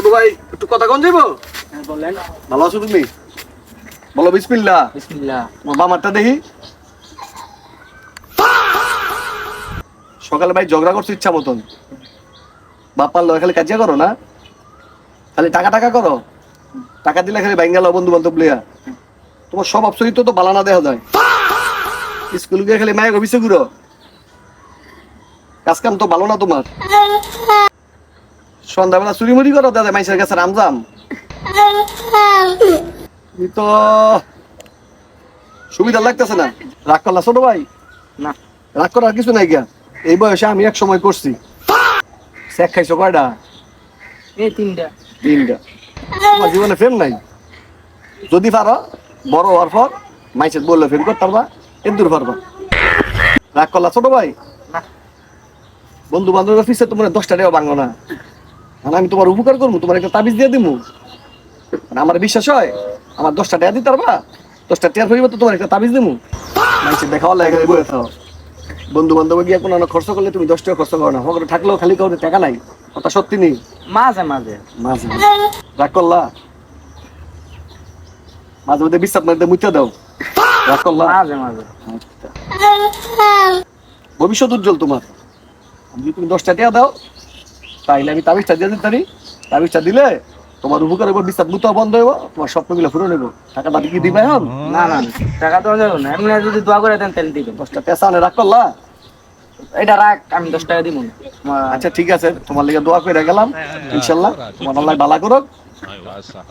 বন্ধু ভাই একটু কথা কোন যাইবো? বলেন। ভালো আছো তুমি? বলো বিসমিল্লাহ। বিসমিল্লাহ। তোমার বামারটা দেখি। সকালে ভাই ঝগড়া করছো ইচ্ছা মতন, বাপার লয় খালি কাজিয়া করো না, খালি টাকা টাকা করো, টাকা দিলে খালি বাইঙ্গাল বন্ধু বান্ধব লিয়া। তোমার স্বভাব চরিত্র তো বালানা দেখা যায়। স্কুল গিয়ে খালি মায়ের অফিসে ঘুরো, কাজ কাম তো ভালো না তোমার। সন্ধ্যাবেলা চুরি মুড়ি করো দাদা মাইসের কাছে রামজাম। তুমি তো সুবিধা লাগতেছে না। রাগ করলা ছোট ভাই? না। রাগ করার কিছু নাই গিয়া, এই বয়সে আমি এক সময় করছি। চেক খাইছো কয়টা? এই তিনটা। তিনটা। তোমার জীবনে ফেম নাই? যদি পারো বড় হওয়ার পর মাইসের বললে ফেম করতে পারবা, এন্দুর পারবা। রাগ করলা ছোট ভাই? না। বন্ধু বান্ধবের অফিসে তোমার 10টা টাকা ভাঙো না, আর আমি তোমার উপকার করবো, তোমার একটা তাবিজ দিয়ে দিবো, আমার বিশ্বাস হয় আমার 10টা টাকা দিতে পারবা? 10টা টিয়ার হইবে তো তোমার একটা তাবিজ দিবো। মাইসের দেখাও লাগে বয়ে খাও। বন্ধু বান্ধব গিয়ে কোনো খরচ করলে তুমি 10 টাকা খরচ করো না, হকরে থাকলেও খালি কাউরে টাকা নাই, কথা সত্যি নেই। মাঝে মাঝে। মাঝে রাগ করলা? মাঝে মধ্যে বিশ্বাস মাঝে মুইতে দাও। রাগ করলা? মাঝে মাঝে। ভবিষ্যৎ উজ্জ্বল তোমার। যদি তুমি 10টা টাকা দাও তাইলে আমি তাবিজটা দিয়ে দিতে পারি। তাবিজটা দিলে তোমার উপকার উপর বিশ্বাস মুতো বন্ধ হইব, তোমার স্বপ্নগুলো পুরো নেবো। টাকাটা কি দিবে এখন? না না টাকা তো যাবো না, এমনি যদি দোয়া করে দেন তাহলে দিবেন। 10টা পেশা আনে। রাগ করলা? এটা রাখ, আমি 10 টাকা দিব না। আচ্ছা ঠিক আছে, তোমার লিগে দোয়া করে গেলাম। ইনশাল্লাহ তোমার আল্লাহ ভালো করুক।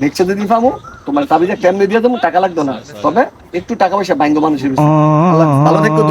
নেক্সট যদি পাবো তোমার তাবিজে কেমনে দিয়ে দেবো, টাকা লাগতো না, তবে একটু টাকা পয়সা ভাঙ্গ মানুষের। আল্লাহ ভালো থেকো।